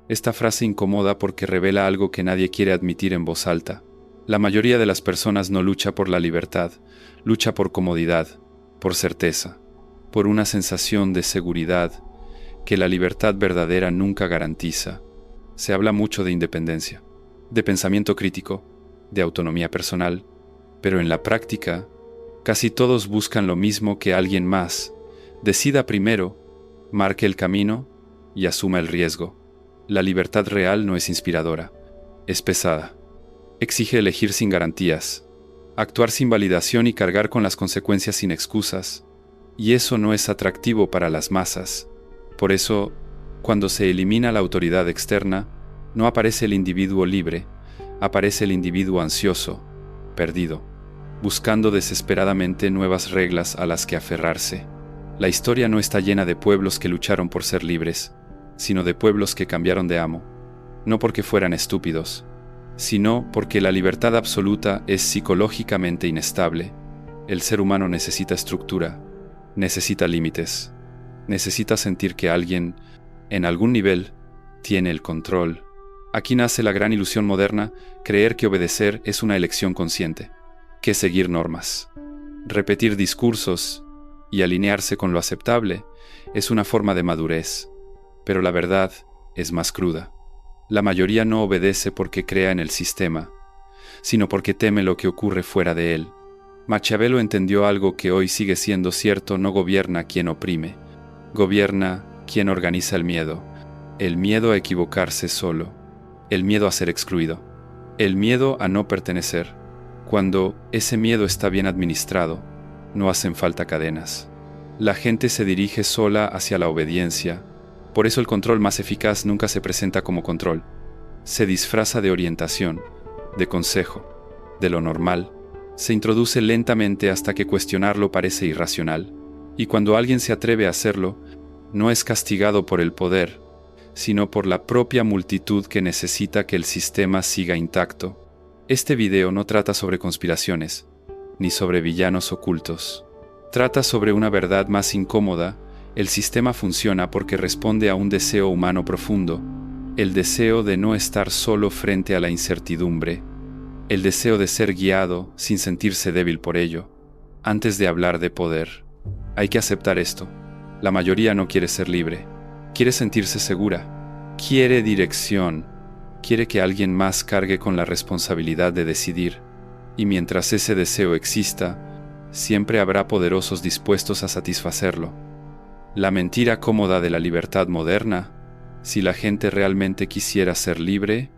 Esta frase incomoda porque revela algo que nadie quiere admitir en voz alta. La mayoría de las personas no lucha por la libertad, lucha por comodidad, por certeza, por una sensación de seguridad que la libertad verdadera nunca garantiza. Se habla mucho de independencia, de pensamiento crítico, de autonomía personal, pero en la práctica, casi todos buscan lo mismo: que alguien más decida primero, marque el camino y asuma el riesgo. La libertad real no es inspiradora, es pesada. Exige elegir sin garantías, actuar sin validación y cargar con las consecuencias sin excusas. Y eso no es atractivo para las masas. Por eso, cuando se elimina la autoridad externa, no aparece el individuo libre, aparece el individuo ansioso, perdido, buscando desesperadamente nuevas reglas a las que aferrarse. La historia no está llena de pueblos que lucharon por ser libres, sino de pueblos que cambiaron de amo, no porque fueran estúpidos, sino porque la libertad absoluta es psicológicamente inestable. El ser humano necesita estructura, necesita límites, necesita sentir que alguien, en algún nivel, tiene el control. Aquí nace la gran ilusión moderna: creer que obedecer es una elección consciente, que seguir normas, repetir discursos y alinearse con lo aceptable es una forma de madurez. Pero la verdad es más cruda. La mayoría no obedece porque crea en el sistema, sino porque teme lo que ocurre fuera de él. Maquiavelo entendió algo que hoy sigue siendo cierto: no gobierna quien oprime, gobierna quien organiza el miedo a equivocarse solo, el miedo a ser excluido, el miedo a no pertenecer. Cuando ese miedo está bien administrado, no hacen falta cadenas. La gente se dirige sola hacia la obediencia. Por eso el control más eficaz nunca se presenta como control. Se disfraza de orientación, de consejo, de lo normal. Se introduce lentamente hasta que cuestionarlo parece irracional. Y cuando alguien se atreve a hacerlo, no es castigado por el poder, sino por la propia multitud que necesita que el sistema siga intacto. Este video no trata sobre conspiraciones, ni sobre villanos ocultos. Trata sobre una verdad más incómoda: el sistema funciona porque responde a un deseo humano profundo, el deseo de no estar solo frente a la incertidumbre, el deseo de ser guiado sin sentirse débil por ello. Antes de hablar de poder, hay que aceptar esto: la mayoría no quiere ser libre, quiere sentirse segura, quiere dirección, quiere que alguien más cargue con la responsabilidad de decidir. Y mientras ese deseo exista, siempre habrá poderosos dispuestos a satisfacerlo. La mentira cómoda de la libertad moderna: si la gente realmente quisiera ser libre,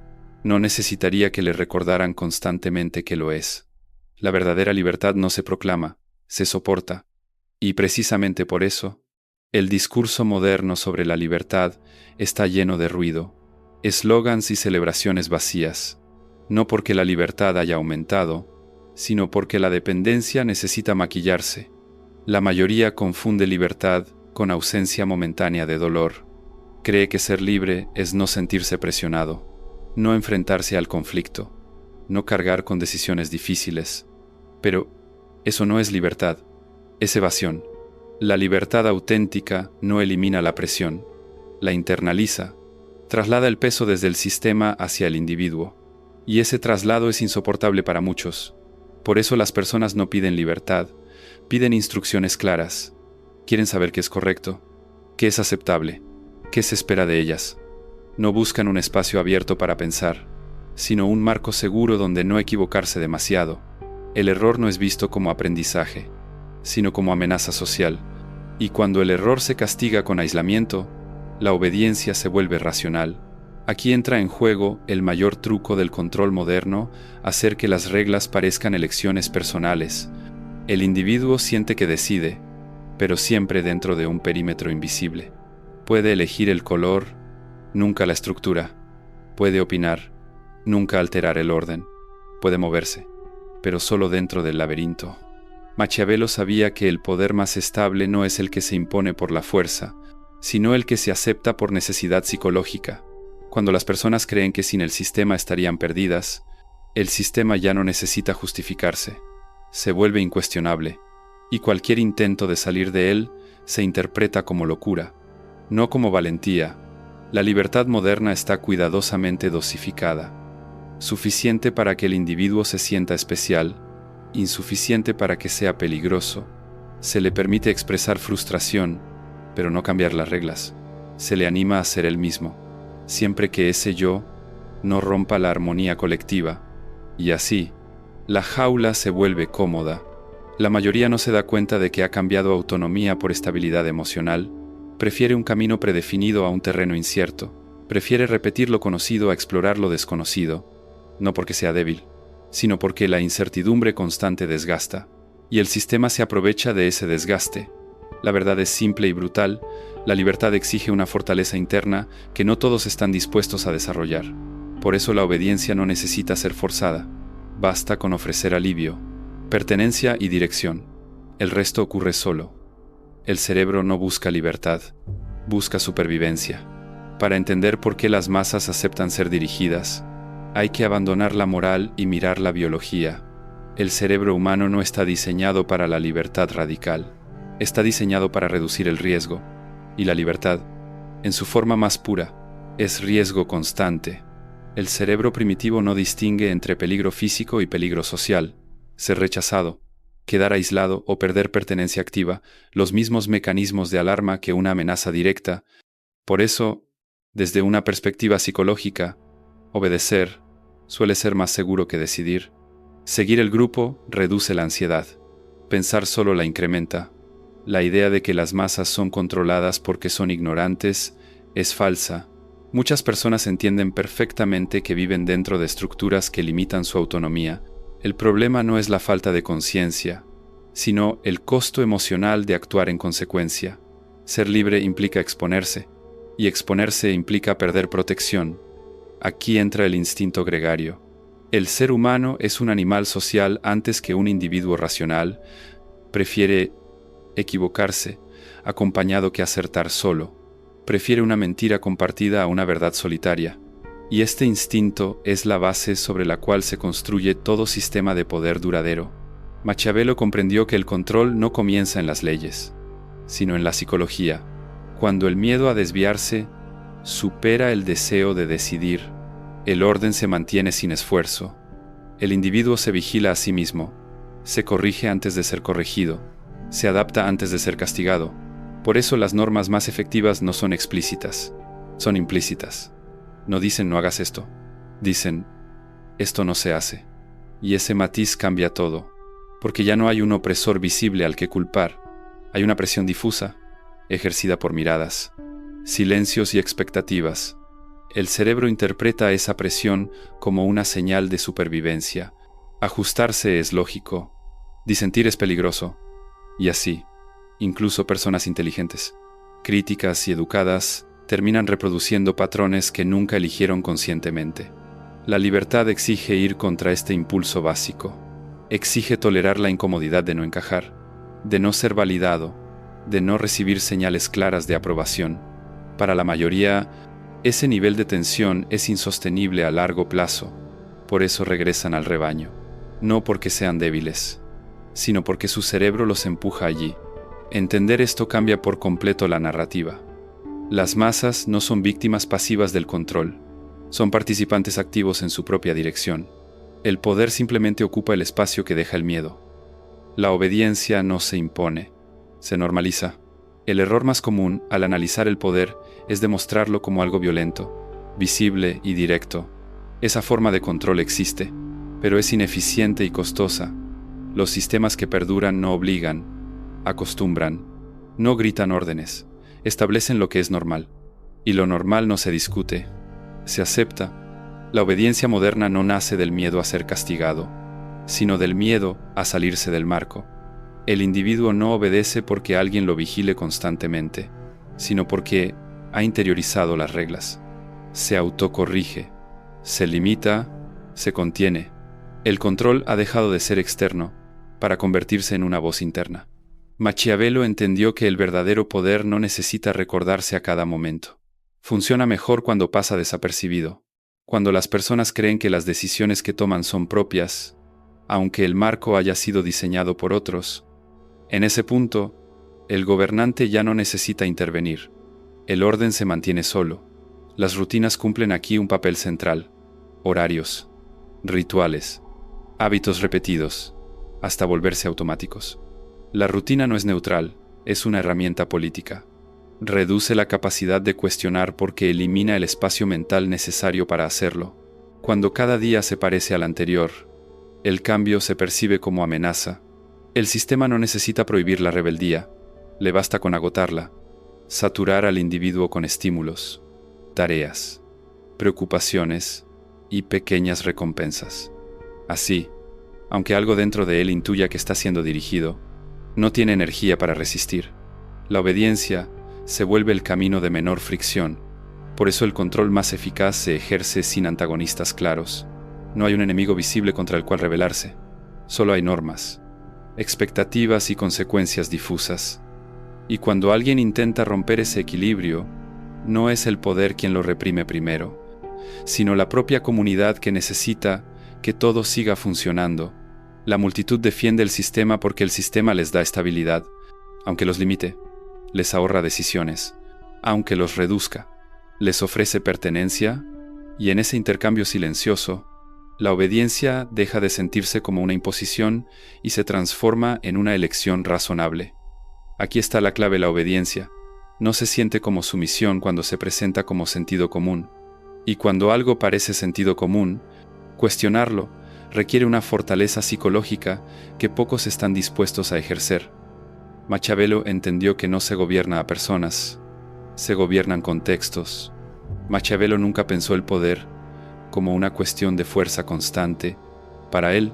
no necesitaría que le recordaran constantemente que lo es. La verdadera libertad no se proclama, se soporta. Y precisamente por eso, el discurso moderno sobre la libertad está lleno de ruido, eslogans y celebraciones vacías. No porque la libertad haya aumentado, sino porque la dependencia necesita maquillarse. La mayoría confunde libertad con ausencia momentánea de dolor. Cree que ser libre es no sentirse presionado, no enfrentarse al conflicto, no cargar con decisiones difíciles. Pero eso no es libertad, es evasión. La libertad auténtica no elimina la presión, la internaliza, traslada el peso desde el sistema hacia el individuo. Y ese traslado es insoportable para muchos. Por eso las personas no piden libertad, piden instrucciones claras. Quieren saber qué es correcto, qué es aceptable, qué se espera de ellas. No buscan un espacio abierto para pensar, sino un marco seguro donde no equivocarse demasiado. El error no es visto como aprendizaje, sino como amenaza social. Y cuando el error se castiga con aislamiento, la obediencia se vuelve racional. Aquí entra en juego el mayor truco del control moderno: hacer que las reglas parezcan elecciones personales. El individuo siente que decide, pero siempre dentro de un perímetro invisible. Puede elegir el color, nunca la estructura. Puede opinar, nunca alterar el orden. Puede moverse, pero solo dentro del laberinto. Maquiavelo sabía que el poder más estable no es el que se impone por la fuerza, sino el que se acepta por necesidad psicológica. Cuando las personas creen que sin el sistema estarían perdidas, el sistema ya no necesita justificarse. Se vuelve incuestionable, y cualquier intento de salir de él se interpreta como locura, no como valentía, La libertad moderna está cuidadosamente dosificada, suficiente para que el individuo se sienta especial, insuficiente para que sea peligroso. Se le permite expresar frustración, pero no cambiar las reglas. Se le anima a ser él mismo, siempre que ese yo no rompa la armonía colectiva. Y así, la jaula se vuelve cómoda. La mayoría no se da cuenta de que ha cambiado autonomía por estabilidad emocional. Prefiere un camino predefinido a un terreno incierto. Prefiere repetir lo conocido a explorar lo desconocido. No porque sea débil, sino porque la incertidumbre constante desgasta. Y el sistema se aprovecha de ese desgaste. La verdad es simple y brutal. La libertad exige una fortaleza interna que no todos están dispuestos a desarrollar. Por eso la obediencia no necesita ser forzada. Basta con ofrecer alivio, pertenencia y dirección. El resto ocurre solo. El cerebro no busca libertad, busca supervivencia. Para entender por qué las masas aceptan ser dirigidas, hay que abandonar la moral y mirar la biología. El cerebro humano no está diseñado para la libertad radical. Está diseñado para reducir el riesgo. Y la libertad, en su forma más pura, es riesgo constante. El cerebro primitivo no distingue entre peligro físico y peligro social. Ser rechazado, quedar aislado o perder pertenencia activa, los mismos mecanismos de alarma que una amenaza directa. Por eso, desde una perspectiva psicológica, obedecer suele ser más seguro que decidir. Seguir el grupo reduce la ansiedad. Pensar solo la incrementa. La idea de que las masas son controladas porque son ignorantes es falsa. Muchas personas entienden perfectamente que viven dentro de estructuras que limitan su autonomía. El problema no es la falta de conciencia, sino el costo emocional de actuar en consecuencia. Ser libre implica exponerse, y exponerse implica perder protección. Aquí entra el instinto gregario. El ser humano es un animal social antes que un individuo racional. Prefiere equivocarse, acompañado que acertar solo. Prefiere una mentira compartida a una verdad solitaria. Y este instinto es la base sobre la cual se construye todo sistema de poder duradero. Machiavello comprendió que el control no comienza en las leyes, sino en la psicología. Cuando el miedo a desviarse supera el deseo de decidir, el orden se mantiene sin esfuerzo. El individuo se vigila a sí mismo, se corrige antes de ser corregido, se adapta antes de ser castigado. Por eso las normas más efectivas no son explícitas, son implícitas. No dicen no hagas esto, dicen esto no se hace. Y ese matiz cambia todo, porque ya no hay un opresor visible al que culpar, hay una presión difusa, ejercida por miradas, silencios y expectativas. El cerebro interpreta esa presión como una señal de supervivencia. Ajustarse es lógico, disentir es peligroso, y así, incluso personas inteligentes, críticas y educadas, terminan reproduciendo patrones que nunca eligieron conscientemente. La libertad exige ir contra este impulso básico. Exige tolerar la incomodidad de no encajar, de no ser validado, de no recibir señales claras de aprobación. Para la mayoría, ese nivel de tensión es insostenible a largo plazo. Por eso regresan al rebaño. No porque sean débiles, sino porque su cerebro los empuja allí. Entender esto cambia por completo la narrativa. Las masas no son víctimas pasivas del control, son participantes activos en su propia dirección. El poder simplemente ocupa el espacio que deja el miedo. La obediencia no se impone, se normaliza. El error más común al analizar el poder es demostrarlo como algo violento, visible y directo. Esa forma de control existe, pero es ineficiente y costosa. Los sistemas que perduran no obligan, acostumbran, no gritan órdenes. Establecen lo que es normal, y lo normal no se discute, se acepta. La obediencia moderna no nace del miedo a ser castigado, sino del miedo a salirse del marco. El individuo no obedece porque alguien lo vigile constantemente, sino porque ha interiorizado las reglas. Se autocorrige, se limita, se contiene. El control ha dejado de ser externo para convertirse en una voz interna. Machiavello entendió que el verdadero poder no necesita recordarse a cada momento. Funciona mejor cuando pasa desapercibido, cuando las personas creen que las decisiones que toman son propias, aunque el marco haya sido diseñado por otros. En ese punto, el gobernante ya no necesita intervenir. El orden se mantiene solo. Las rutinas cumplen aquí un papel central. Horarios, rituales, hábitos repetidos, hasta volverse automáticos. La rutina no es neutral, es una herramienta política. Reduce la capacidad de cuestionar porque elimina el espacio mental necesario para hacerlo. Cuando cada día se parece al anterior, el cambio se percibe como amenaza. El sistema no necesita prohibir la rebeldía, le basta con agotarla, saturar al individuo con estímulos, tareas, preocupaciones y pequeñas recompensas. Así, aunque algo dentro de él intuya que está siendo dirigido, no tiene energía para resistir. La obediencia se vuelve el camino de menor fricción. Por eso el control más eficaz se ejerce sin antagonistas claros. No hay un enemigo visible contra el cual rebelarse. Solo hay normas, expectativas y consecuencias difusas. Y cuando alguien intenta romper ese equilibrio, no es el poder quien lo reprime primero, sino la propia comunidad que necesita que todo siga funcionando. La multitud defiende el sistema porque el sistema les da estabilidad, aunque los limite, les ahorra decisiones, aunque los reduzca, les ofrece pertenencia, y en ese intercambio silencioso, la obediencia deja de sentirse como una imposición y se transforma en una elección razonable. Aquí está la clave: la obediencia no se siente como sumisión cuando se presenta como sentido común. Y cuando algo parece sentido común, cuestionarlo requiere una fortaleza psicológica que pocos están dispuestos a ejercer. Machiavello entendió que no se gobierna a personas, se gobiernan contextos. Machiavello nunca pensó el poder como una cuestión de fuerza constante. Para él,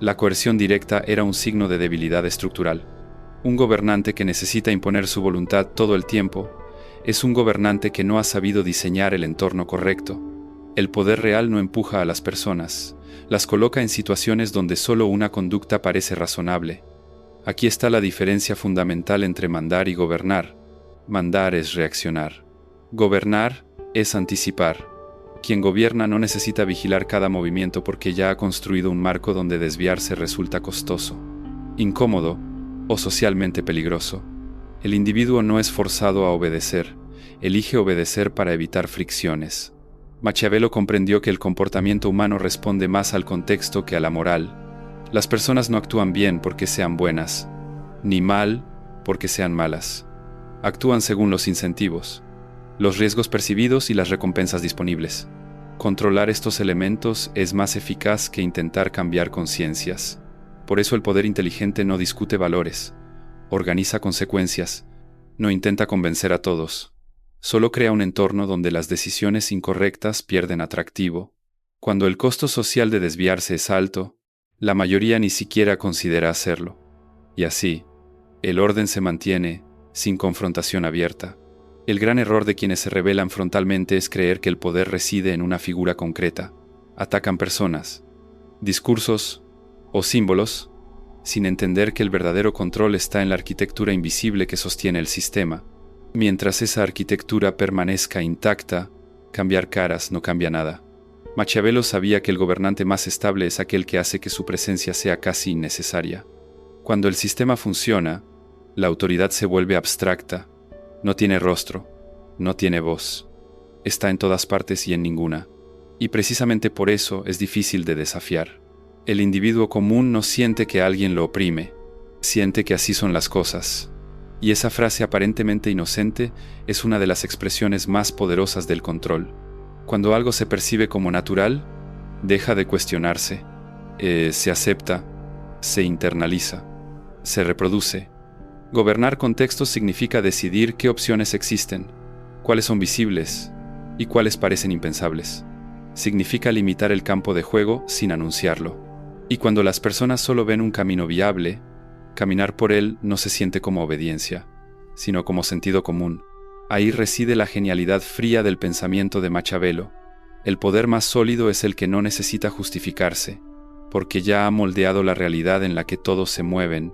la coerción directa era un signo de debilidad estructural. Un gobernante que necesita imponer su voluntad todo el tiempo es un gobernante que no ha sabido diseñar el entorno correcto. El poder real no empuja a las personas, las coloca en situaciones donde solo una conducta parece razonable. Aquí está la diferencia fundamental entre mandar y gobernar. Mandar es reaccionar. Gobernar es anticipar. Quien gobierna no necesita vigilar cada movimiento porque ya ha construido un marco donde desviarse resulta costoso, incómodo o socialmente peligroso. El individuo no es forzado a obedecer, elige obedecer para evitar fricciones. Machiavello comprendió que el comportamiento humano responde más al contexto que a la moral. Las personas no actúan bien porque sean buenas, ni mal porque sean malas. Actúan según los incentivos, los riesgos percibidos y las recompensas disponibles. Controlar estos elementos es más eficaz que intentar cambiar conciencias. Por eso el poder inteligente no discute valores, organiza consecuencias, no intenta convencer a todos. Solo crea un entorno donde las decisiones incorrectas pierden atractivo. Cuando el costo social de desviarse es alto, la mayoría ni siquiera considera hacerlo. Y así, el orden se mantiene sin confrontación abierta. El gran error de quienes se rebelan frontalmente es creer que el poder reside en una figura concreta. Atacan personas, discursos o símbolos, sin entender que el verdadero control está en la arquitectura invisible que sostiene el sistema. Mientras esa arquitectura permanezca intacta, cambiar caras no cambia nada. Machiavello sabía que el gobernante más estable es aquel que hace que su presencia sea casi innecesaria. Cuando el sistema funciona, la autoridad se vuelve abstracta, no tiene rostro, no tiene voz, está en todas partes y en ninguna, y precisamente por eso es difícil de desafiar. El individuo común no siente que alguien lo oprime, siente que así son las cosas. Y esa frase aparentemente inocente es una de las expresiones más poderosas del control. Cuando algo se percibe como natural, deja de cuestionarse, se acepta, se internaliza, se reproduce. Gobernar contextos significa decidir qué opciones existen, cuáles son visibles y cuáles parecen impensables. Significa limitar el campo de juego sin anunciarlo. Y cuando las personas solo ven un camino viable, caminar por él no se siente como obediencia, sino como sentido común. Ahí reside la genialidad fría del pensamiento de Machiavello. El poder más sólido es el que no necesita justificarse, porque ya ha moldeado la realidad en la que todos se mueven.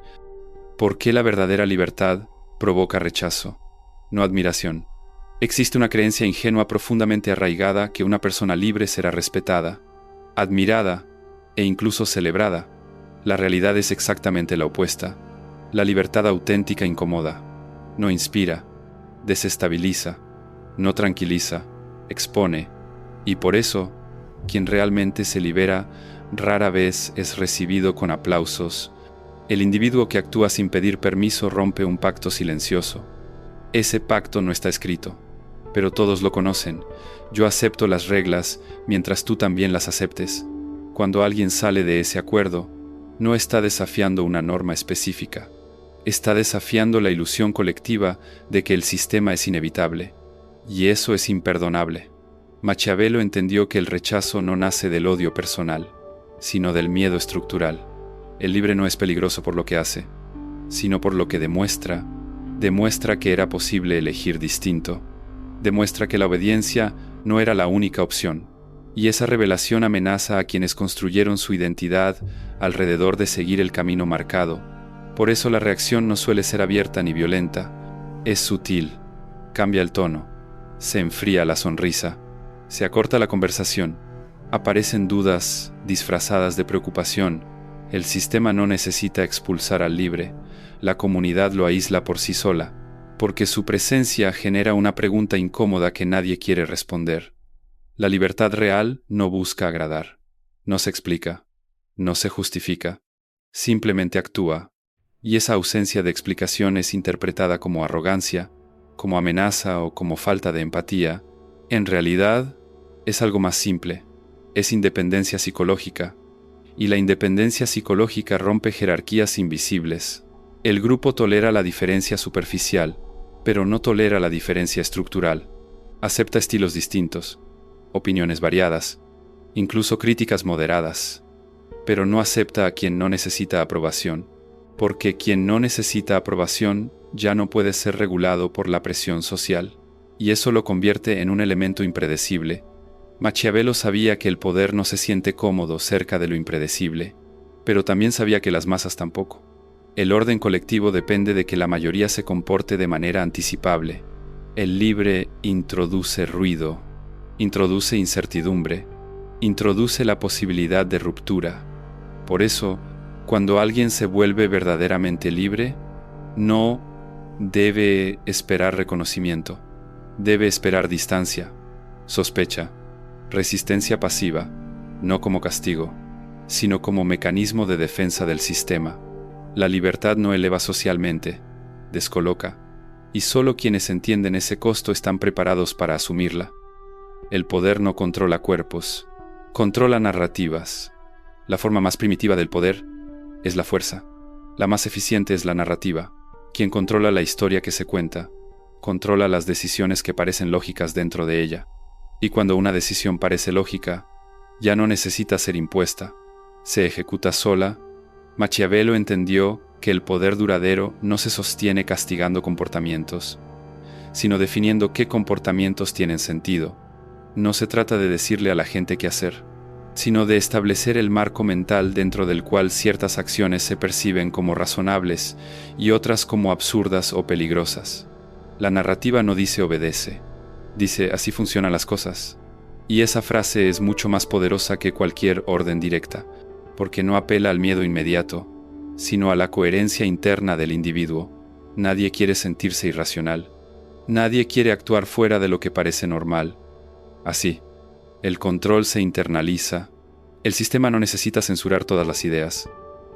¿Por qué la verdadera libertad provoca rechazo, no admiración? Existe una creencia ingenua profundamente arraigada que una persona libre será respetada, admirada e incluso celebrada. La realidad es exactamente la opuesta. La libertad auténtica incomoda, no inspira, desestabiliza, no tranquiliza, expone, y por eso, quien realmente se libera rara vez es recibido con aplausos. El individuo que actúa sin pedir permiso rompe un pacto silencioso. Ese pacto no está escrito, pero todos lo conocen. Yo acepto las reglas mientras tú también las aceptes. Cuando alguien sale de ese acuerdo, no está desafiando una norma específica. Está desafiando la ilusión colectiva de que el sistema es inevitable. Y eso es imperdonable. Machiavello entendió que el rechazo no nace del odio personal, sino del miedo estructural. El libre no es peligroso por lo que hace, sino por lo que demuestra. Demuestra que era posible elegir distinto. Demuestra que la obediencia no era la única opción. Y esa revelación amenaza a quienes construyeron su identidad alrededor de seguir el camino marcado. Por eso la reacción no suele ser abierta ni violenta. Es sutil. Cambia el tono. Se enfría la sonrisa. Se acorta la conversación. Aparecen dudas disfrazadas de preocupación. El sistema no necesita expulsar al libre. La comunidad lo aísla por sí sola, porque su presencia genera una pregunta incómoda que nadie quiere responder. La libertad real no busca agradar. No se explica. No se justifica. Simplemente actúa. Y esa ausencia de explicación es interpretada como arrogancia, como amenaza o como falta de empatía. En realidad, es algo más simple. Es independencia psicológica. Y la independencia psicológica rompe jerarquías invisibles. El grupo tolera la diferencia superficial, pero no tolera la diferencia estructural. Acepta estilos distintos, opiniones variadas, incluso críticas moderadas, pero no acepta a quien no necesita aprobación, porque quien no necesita aprobación ya no puede ser regulado por la presión social, y eso lo convierte en un elemento impredecible. Machiavello sabía que el poder no se siente cómodo cerca de lo impredecible, pero también sabía que las masas tampoco. El orden colectivo depende de que la mayoría se comporte de manera anticipable. El libre introduce ruido, introduce incertidumbre, introduce la posibilidad de ruptura. Por eso, cuando alguien se vuelve verdaderamente libre, no debe esperar reconocimiento, debe esperar distancia, sospecha, resistencia pasiva, no como castigo, sino como mecanismo de defensa del sistema. La libertad no eleva socialmente, descoloca, y solo quienes entienden ese costo están preparados para asumirla. El poder no controla cuerpos, controla narrativas. La forma más primitiva del poder es la fuerza. La más eficiente es la narrativa. Quien controla la historia que se cuenta, controla las decisiones que parecen lógicas dentro de ella. Y cuando una decisión parece lógica, ya no necesita ser impuesta, se ejecuta sola. Machiavello entendió que el poder duradero no se sostiene castigando comportamientos, sino definiendo qué comportamientos tienen sentido. No se trata de decirle a la gente qué hacer, sino de establecer el marco mental dentro del cual ciertas acciones se perciben como razonables y otras como absurdas o peligrosas. La narrativa no dice obedece, dice así funcionan las cosas. Y esa frase es mucho más poderosa que cualquier orden directa, porque no apela al miedo inmediato, sino a la coherencia interna del individuo. Nadie quiere sentirse irracional. Nadie quiere actuar fuera de lo que parece normal. Así, el control se internaliza. El sistema no necesita censurar todas las ideas.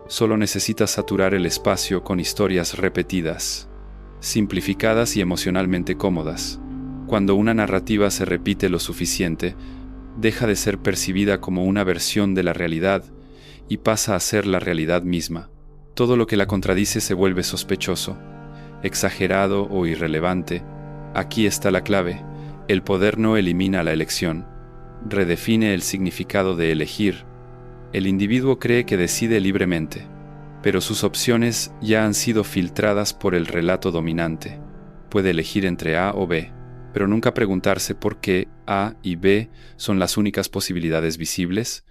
Solo necesita saturar el espacio con historias repetidas, simplificadas y emocionalmente cómodas. Cuando una narrativa se repite lo suficiente, deja de ser percibida como una versión de la realidad y pasa a ser la realidad misma. Todo lo que la contradice se vuelve sospechoso, exagerado o irrelevante. Aquí está la clave. El poder no elimina la elección, redefine el significado de elegir. El individuo cree que decide libremente, pero sus opciones ya han sido filtradas por el relato dominante. Puede elegir entre A o B, pero nunca preguntarse por qué A y B son las únicas posibilidades visibles.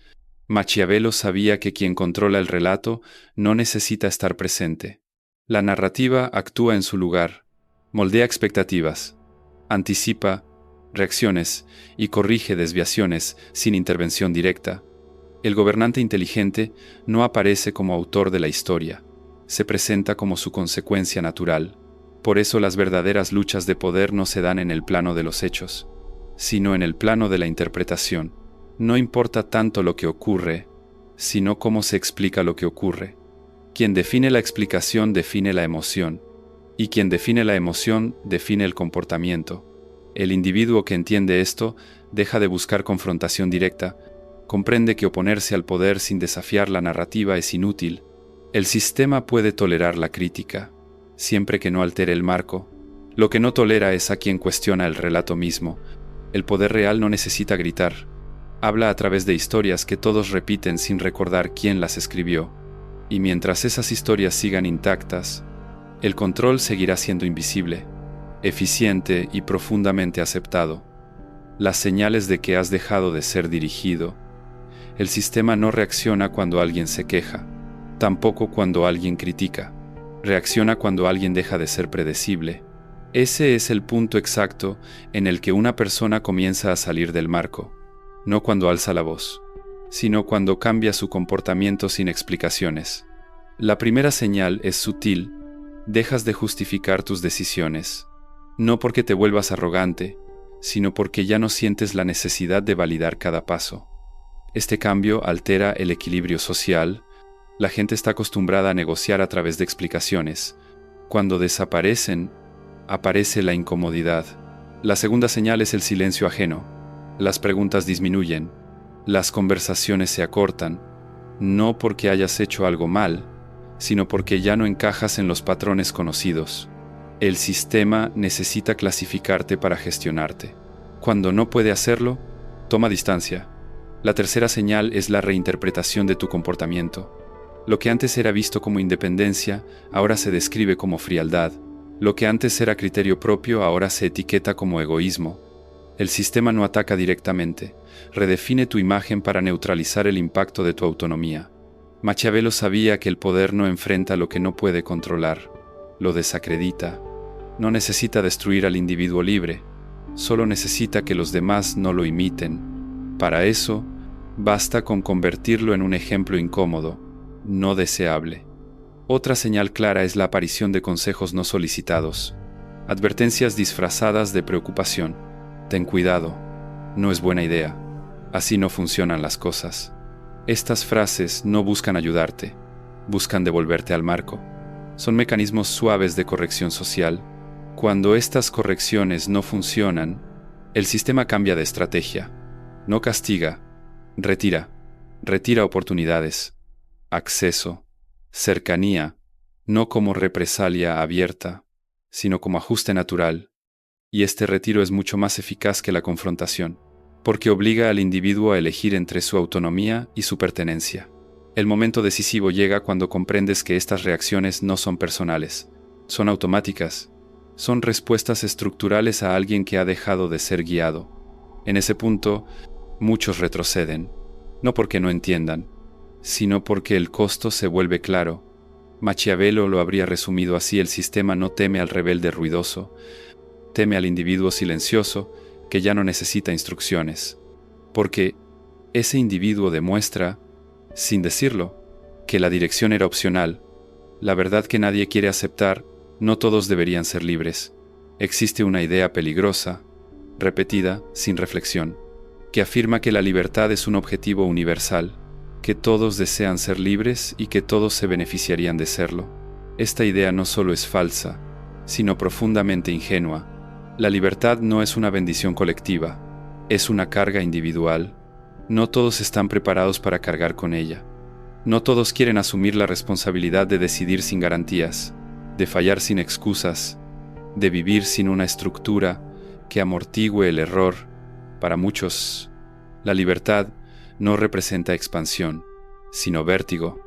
Machiavello sabía que quien controla el relato no necesita estar presente. La narrativa actúa en su lugar, moldea expectativas, anticipa reacciones y corrige desviaciones sin intervención directa. El gobernante inteligente no aparece como autor de la historia, se presenta como su consecuencia natural. Por eso las verdaderas luchas de poder no se dan en el plano de los hechos, sino en el plano de la interpretación. No importa tanto lo que ocurre, sino cómo se explica lo que ocurre. Quien define la explicación define la emoción, y quien define la emoción define el comportamiento. El individuo que entiende esto deja de buscar confrontación directa, comprende que oponerse al poder sin desafiar la narrativa es inútil. El sistema puede tolerar la crítica, siempre que no altere el marco. Lo que no tolera es a quien cuestiona el relato mismo. El poder real no necesita gritar. Habla a través de historias que todos repiten sin recordar quién las escribió. Y mientras esas historias sigan intactas, el control seguirá siendo invisible, eficiente y profundamente aceptado. Las señales de que has dejado de ser dirigido. El sistema no reacciona cuando alguien se queja, tampoco cuando alguien critica. Reacciona cuando alguien deja de ser predecible. Ese es el punto exacto en el que una persona comienza a salir del marco. No cuando alza la voz, sino cuando cambia su comportamiento sin explicaciones. La primera señal es sutil. Dejas de justificar tus decisiones, no porque te vuelvas arrogante, sino porque ya no sientes la necesidad de validar cada paso. Este cambio altera el equilibrio social. La gente está acostumbrada a negociar a través de explicaciones. Cuando desaparecen, aparece la incomodidad. La segunda señal es el silencio ajeno. Las preguntas disminuyen, las conversaciones se acortan, no porque hayas hecho algo mal, sino porque ya no encajas en los patrones conocidos. El sistema necesita clasificarte para gestionarte. Cuando no puede hacerlo, toma distancia. La tercera señal es la reinterpretación de tu comportamiento. Lo que antes era visto como independencia, ahora se describe como frialdad. Lo que antes era criterio propio, ahora se etiqueta como egoísmo. El sistema no ataca directamente, redefine tu imagen para neutralizar el impacto de tu autonomía. Machiavello sabía que el poder no enfrenta lo que no puede controlar, lo desacredita. No necesita destruir al individuo libre, solo necesita que los demás no lo imiten. Para eso, basta con convertirlo en un ejemplo incómodo, no deseable. Otra señal clara es la aparición de consejos no solicitados, advertencias disfrazadas de preocupación. Ten cuidado, no es buena idea, así no funcionan las cosas. Estas frases no buscan ayudarte, buscan devolverte al marco. Son mecanismos suaves de corrección social. Cuando estas correcciones no funcionan, el sistema cambia de estrategia. No castiga, retira oportunidades, acceso, cercanía, no como represalia abierta, sino como ajuste natural. Y este retiro es mucho más eficaz que la confrontación, porque obliga al individuo a elegir entre su autonomía y su pertenencia. El momento decisivo llega cuando comprendes que estas reacciones no son personales, son automáticas, son respuestas estructurales a alguien que ha dejado de ser guiado. En ese punto, muchos retroceden, no porque no entiendan, sino porque el costo se vuelve claro. Machiavello lo habría resumido así: el sistema no teme al rebelde ruidoso, teme al individuo silencioso que ya no necesita instrucciones, porque ese individuo demuestra, sin decirlo, que la dirección era opcional. La verdad que nadie quiere aceptar: no todos deberían ser libres. Existe una idea peligrosa, repetida sin reflexión, que afirma que la libertad es un objetivo universal, que todos desean ser libres y que todos se beneficiarían de serlo. Esta idea no solo es falsa, sino profundamente ingenua. La libertad no es una bendición colectiva, es una carga individual. No todos están preparados para cargar con ella. No todos quieren asumir la responsabilidad de decidir sin garantías, de fallar sin excusas, de vivir sin una estructura que amortigüe el error. Para muchos, la libertad no representa expansión, sino vértigo,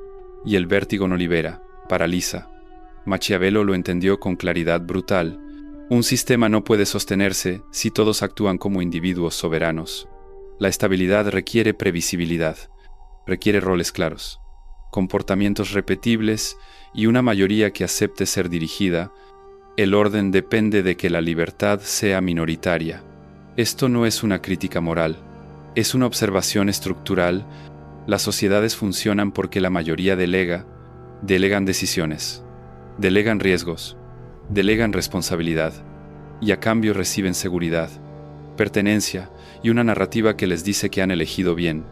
y el vértigo no libera, paraliza. Machiavello lo entendió con claridad brutal. Un sistema no puede sostenerse si todos actúan como individuos soberanos. La estabilidad requiere previsibilidad, requiere roles claros, comportamientos repetibles y una mayoría que acepte ser dirigida. El orden depende de que la libertad sea minoritaria. Esto no es una crítica moral, es una observación estructural. Las sociedades funcionan porque la mayoría delegan decisiones, delegan riesgos, delegan responsabilidad y a cambio reciben seguridad. pertenencia y una narrativa que les dice que han elegido bien.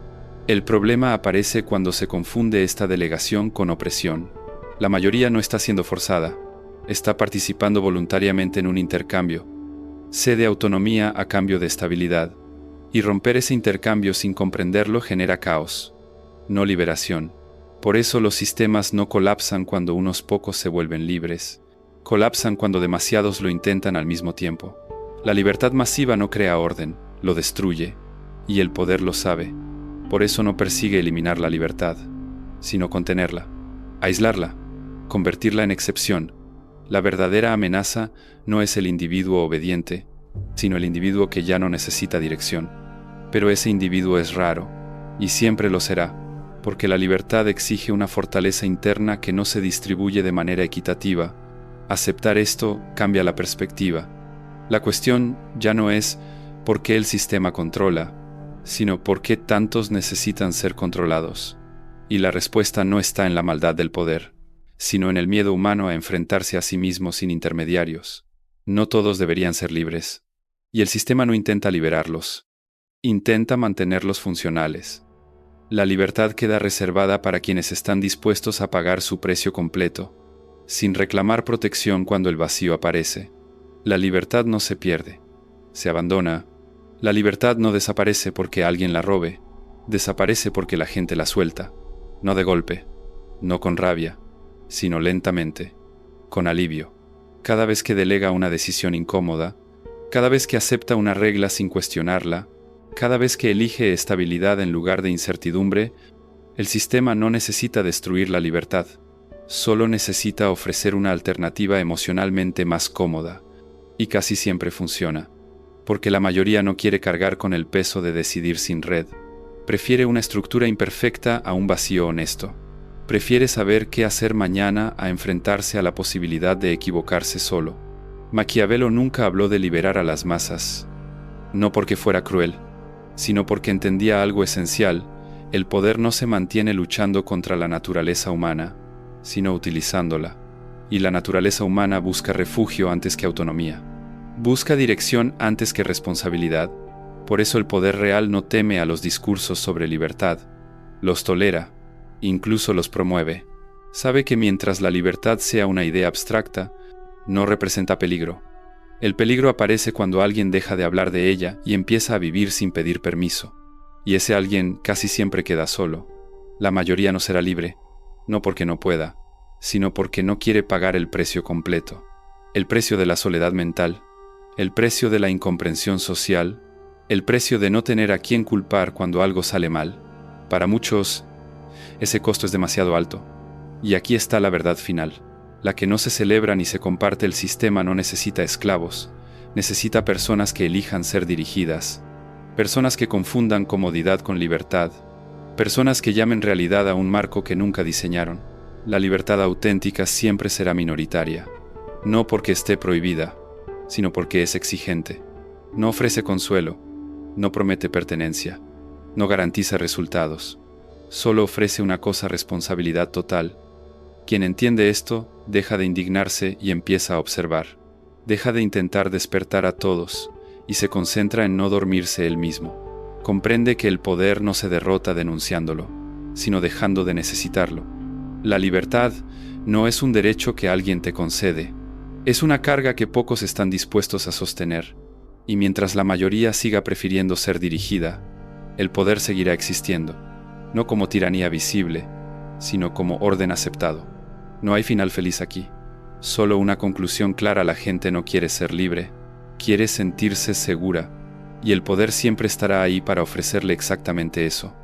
El problema aparece cuando se confunde esta delegación con opresión. La mayoría no está siendo forzada, está participando voluntariamente en un intercambio. Cede autonomía a cambio de estabilidad, y romper ese intercambio sin comprenderlo genera caos, no liberación. Por eso los sistemas no colapsan cuando unos pocos se vuelven libres, colapsan cuando demasiados lo intentan al mismo tiempo. La libertad masiva no crea orden, lo destruye, y el poder lo sabe. Por eso no persigue eliminar la libertad, sino contenerla, aislarla, convertirla en excepción. La verdadera amenaza no es el individuo obediente, sino el individuo que ya no necesita dirección. Pero ese individuo es raro, y siempre lo será, porque la libertad exige una fortaleza interna que no se distribuye de manera equitativa. Aceptar esto cambia la perspectiva. La cuestión ya no es por qué el sistema controla, sino por qué tantos necesitan ser controlados. Y la respuesta no está en la maldad del poder, sino en el miedo humano a enfrentarse a sí mismo sin intermediarios. No todos deberían ser libres, y el sistema no intenta liberarlos, intenta mantenerlos funcionales. La libertad queda reservada para quienes están dispuestos a pagar su precio completo, sin reclamar protección cuando el vacío aparece. La libertad no se pierde, se abandona. La libertad no desaparece porque alguien la robe, desaparece porque la gente la suelta, no de golpe, no con rabia, sino lentamente, con alivio. Cada vez que delega una decisión incómoda, cada vez que acepta una regla sin cuestionarla, cada vez que elige estabilidad en lugar de incertidumbre, el sistema no necesita destruir la libertad, solo necesita ofrecer una alternativa emocionalmente más cómoda, y casi siempre funciona, porque la mayoría no quiere cargar con el peso de decidir sin red. Prefiere una estructura imperfecta a un vacío honesto. Prefiere saber qué hacer mañana a enfrentarse a la posibilidad de equivocarse solo. Maquiavelo nunca habló de liberar a las masas, no porque fuera cruel, sino porque entendía algo esencial: el poder no se mantiene luchando contra la naturaleza humana, sino utilizándola. Y la naturaleza humana busca refugio antes que autonomía. Busca dirección antes que responsabilidad. Por eso el poder real no teme a los discursos sobre libertad. Los tolera, incluso los promueve. Sabe que mientras la libertad sea una idea abstracta, no representa peligro. El peligro aparece cuando alguien deja de hablar de ella y empieza a vivir sin pedir permiso. Y ese alguien casi siempre queda solo. La mayoría no será libre, no porque no pueda, sino porque no quiere pagar el precio completo. El precio de la soledad mental, el precio de la incomprensión social, el precio de no tener a quién culpar cuando algo sale mal. Para muchos, ese costo es demasiado alto. Y aquí está la verdad final. La que no se celebra ni se comparte. El sistema no necesita esclavos, necesita personas que elijan ser dirigidas, personas que confundan comodidad con libertad, personas que llamen realidad a un marco que nunca diseñaron. La libertad auténtica siempre será minoritaria, no porque esté prohibida, sino porque es exigente. No ofrece consuelo, no promete pertenencia, no garantiza resultados. Solo ofrece una cosa: responsabilidad total. Quien entiende esto, deja de indignarse y empieza a observar. Deja de intentar despertar a todos y se concentra en no dormirse él mismo. Comprende que el poder no se derrota denunciándolo, sino dejando de necesitarlo. La libertad no es un derecho que alguien te concede, es una carga que pocos están dispuestos a sostener. Y mientras la mayoría siga prefiriendo ser dirigida, el poder seguirá existiendo, no como tiranía visible, sino como orden aceptado. No hay final feliz aquí, solo una conclusión clara: la gente no quiere ser libre, quiere sentirse segura, y el poder siempre estará ahí para ofrecerle exactamente eso.